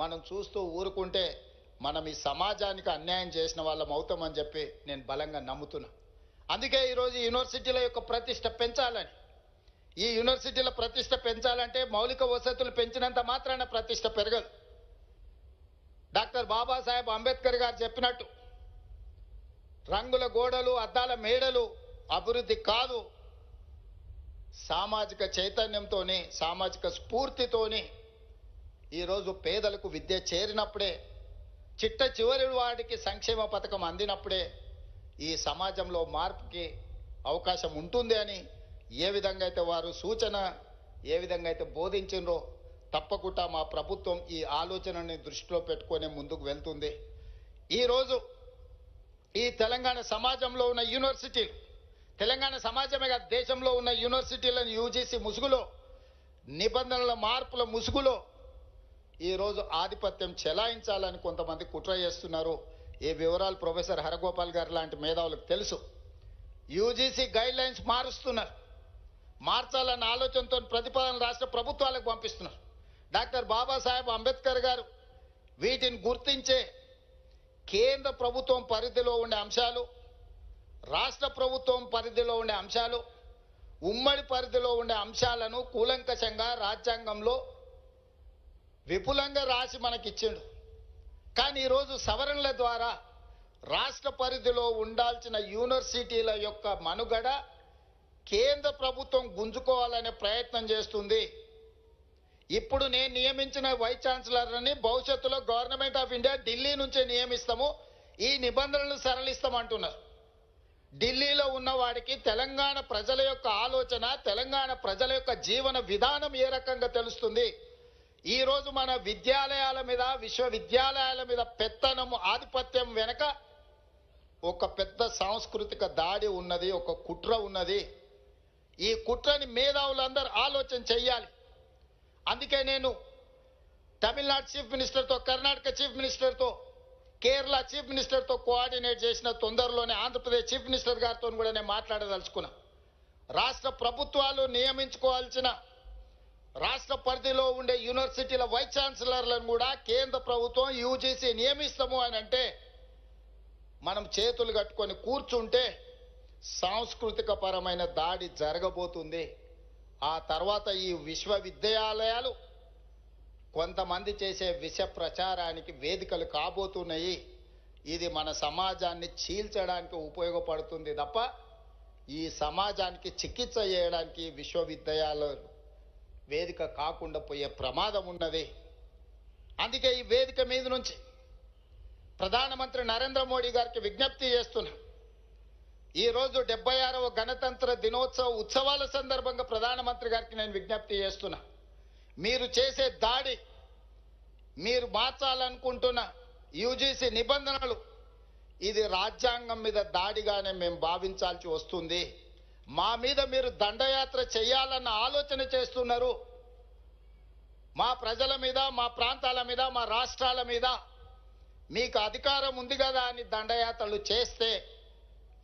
మనం చూస్తూ ఊరుకుంటే మనం ఈ సమాజానికి అన్యాయం చేసిన వాళ్ళం అవుతామని చెప్పి నేను బలంగా నమ్ముతున్నా. అందుకే ఈరోజు యూనివర్సిటీల యొక్క ప్రతిష్ట పెంచాలని, ఈ యూనివర్సిటీల ప్రతిష్ట పెంచాలంటే మౌలిక వసతులు పెంచినంత మాత్రాన ప్రతిష్ట పెరగదు. డాక్టర్ బాబాసాహెబ్ అంబేద్కర్ గారు చెప్పినట్టు రంగుల గోడలు అద్దాల మేడలు అభివృద్ధి కాదు, సామాజిక చైతన్యంతోనే సామాజిక స్ఫూర్తితోనే ఈరోజు పేదలకు విద్య చేరినప్పుడే, చిట్ట చివరి వాడికి సంక్షేమ పథకం అందినప్పుడే ఈ సమాజంలో మార్పుకి అవకాశం ఉంటుంది అని ఏ విధంగా అయితే వారు సూచన ఏ విధంగా అయితే బోధించినరో తప్పకుండా మా ప్రభుత్వం ఈ ఆలోచనని దృష్టిలో పెట్టుకొని ముందుకు వెళ్తుంది. ఈరోజు ఈ తెలంగాణ సమాజంలో ఉన్న యూనివర్సిటీలు, తెలంగాణ సమాజమే కాదు దేశంలో ఉన్న యూనివర్సిటీలను యూజీసీ ముసుగులో, నిబంధనల మార్పుల ముసుగులో ఈరోజు ఆధిపత్యం చెలాయించాలని కొంతమంది కుట్ర చేస్తున్నారు. ఈ వివరాలు ప్రొఫెసర్ హరగోపాల్ గారు లాంటి మేధావులకు తెలుసు. యూజీసీ గైడ్ లైన్స్ మారుస్తున్నారు, మార్చాలన్న ఆలోచనతో ప్రతిపాదన రాష్ట్ర ప్రభుత్వాలకు పంపిస్తున్నారు. డాక్టర్ బాబాసాహెబ్ అంబేద్కర్ గారు వీటిని గుర్తించే కేంద్ర ప్రభుత్వం పరిధిలో ఉండే అంశాలు, రాష్ట్ర ప్రభుత్వం పరిధిలో ఉండే అంశాలు, ఉమ్మడి పరిధిలో ఉండే అంశాలను కూలంకషంగా రాజ్యాంగంలో విపులంగా రాసి మనకిచ్చిండు. కానీ ఈరోజు సవరణల ద్వారా రాష్ట్ర పరిధిలో ఉండాల్సిన యూనివర్సిటీల యొక్క మనుగడ కేంద్ర ప్రభుత్వం గుంజుకోవాలనే ప్రయత్నం చేస్తుంది. ఇప్పుడు నేను నియమించిన వైస్ ఛాన్సలర్ని భవిష్యత్తులో గవర్నమెంట్ ఆఫ్ ఇండియా ఢిల్లీ నుంచే నియమిస్తాము, ఈ నిబంధనలు సరళిస్తామంటున్నారు. ఢిల్లీలో ఉన్న వాడికి తెలంగాణ ప్రజల యొక్క ఆలోచన, తెలంగాణ ప్రజల యొక్క జీవన విధానం ఏ రకంగా తెలుస్తుంది? ఈరోజు మన విద్యాలయాల మీద, విశ్వవిద్యాలయాల మీద పెత్తనం, ఆధిపత్యం వెనక ఒక పెద్ద సాంస్కృతిక దాడి ఉన్నది, ఒక కుట్ర ఉన్నది. ఈ కుట్రని మేధావులందరూ ఆలోచన చెయ్యాలి. అందుకే నేను తమిళనాడు చీఫ్ మినిస్టర్తో, కర్ణాటక చీఫ్ మినిస్టర్తో, కేరళ చీఫ్ మినిస్టర్తో కోఆర్డినేట్ చేసిన తొందరలోనే ఆంధ్రప్రదేశ్ చీఫ్ మినిస్టర్ గారితో కూడా నేను మాట్లాడదలుచుకున్నా. రాష్ట్ర ప్రభుత్వాలు నియమించుకోవాల్సిన రాష్ట్ర పరిధిలో ఉండే యూనివర్సిటీల వైస్ ఛాన్సలర్లను కూడా కేంద్ర ప్రభుత్వం యూజీసీ నియమిస్తాము అని అంటే మనం చేతులు కట్టుకొని కూర్చుంటే సాంస్కృతిక పరమైన దాడి జరగబోతుంది. ఆ తర్వాత ఈ విశ్వవిద్యాలయాలు కొంతమంది చేసే విష ప్రచారానికి వేదికలు కాబోతున్నాయి. ఇది మన సమాజాన్ని చీల్చడానికి ఉపయోగపడుతుంది తప్ప ఈ సమాజానికి చికిత్స చేయడానికి విశ్వవిద్యాలయాలు వేదిక కాకుండా పోయే ప్రమాదం ఉన్నది. అందుకే ఈ వేదిక మీద నుంచి ప్రధానమంత్రి నరేంద్ర మోడీ గారికి విజ్ఞప్తి చేస్తున్నా. ఈరోజు 76వ గణతంత్ర దినోత్సవ ఉత్సవాల సందర్భంగా ప్రధానమంత్రి గారికి నేను విజ్ఞప్తి చేస్తున్నా. మీరు చేసే దాడి, మీరు మార్చాలనుకుంటున్న యూజీసీ నిబంధనలు, ఇది రాజ్యాంగం మీద దాడిగానే మేము భావించాల్సి వస్తుంది. మా మీద మీరు దండయాత్ర చేయాలన్న ఆలోచన చేస్తున్నారు. మా ప్రజల మీద, మా ప్రాంతాల మీద, మా రాష్ట్రాల మీద మీకు అధికారం ఉంది కదా అని దండయాత్రలు చేస్తే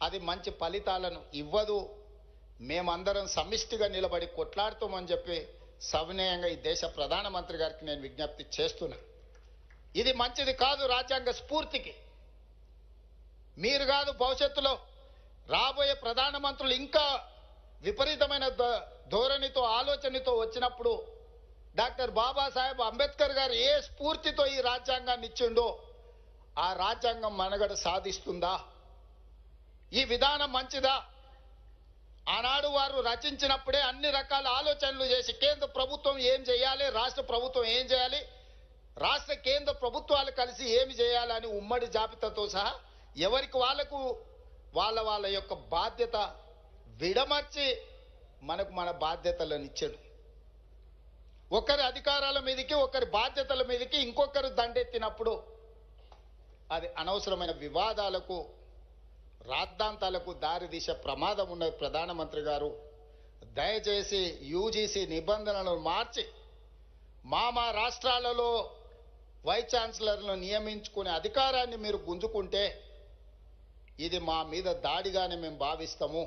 అది మంచి ఫలితాలను ఇవ్వదు. మేమందరం సమిష్టిగా నిలబడి కొట్లాడుతామని చెప్పి సవినయంగా ఈ దేశ ప్రధానమంత్రి గారికి నేను విజ్ఞప్తి చేస్తున్నా. ఇది మంచిది కాదు రాజ్యాంగ స్ఫూర్తికి. మీరు కాదు, భవిష్యత్తులో రాబోయే ప్రధానమంత్రులు ఇంకా విపరీతమైన ధోరణితో, ఆలోచనతో వచ్చినప్పుడు డాక్టర్ బాబాసాహెబ్ అంబేద్కర్ గారు ఏ స్ఫూర్తితో ఈ రాజ్యాంగాన్ని ఇచ్చిండో ఆ రాజ్యాంగం మనుగడ సాధిస్తుందా? ఈ విధానం మంచిదా? ఆనాడు వారు రచించినప్పుడే అన్ని రకాల ఆలోచనలు చేసి కేంద్ర ప్రభుత్వం ఏం చేయాలి, రాష్ట్ర ప్రభుత్వం ఏం చేయాలి, రాష్ట్ర కేంద్ర ప్రభుత్వాలు కలిసి ఏమి చేయాలని ఉమ్మడి జాబితాతో సహా ఎవరికి వాళ్లకు వాళ్ళ యొక్క బాధ్యత విడమర్చి మనకు మన బాధ్యతలను ఇచ్చాడు. ఒకరి అధికారాల మీదకి, ఒకరి బాధ్యతల మీదకి ఇంకొకరు దండెత్తినప్పుడు అది అనవసరమైన వివాదాలకు, రాద్ధాంతాలకు దారితీసే ప్రమాదం ఉన్నది. ప్రధానమంత్రి గారు దయచేసి యూజీసీ నిబంధనలను మార్చి మా రాష్ట్రాలలో వైస్ ఛాన్సలర్లను నియమించుకునే అధికారాన్ని మీరు గుంజుకుంటే ఇది మా మీద దాడిగానే మేము భావిస్తాము.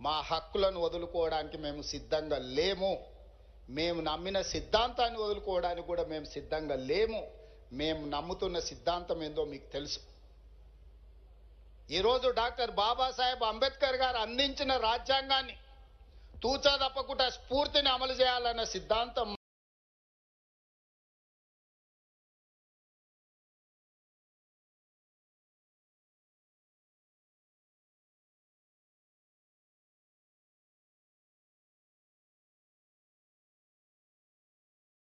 మా హక్కులను వదులుకోవడానికి మేము సిద్ధంగా లేము. మేము నమ్మిన సిద్ధాంతాన్ని వదులుకోవడానికి కూడా మేము సిద్ధంగా లేము. మేము నమ్ముతున్న సిద్ధాంతం ఏందో మీకు తెలుసు. ఈరోజు డాక్టర్ బాబాసాహెబ్ అంబేద్కర్ గారు అందించిన రాజ్యాంగాన్ని తూచా తప్పకుండా స్ఫూర్తిని అమలు చేయాలన్న సిద్ధాంతం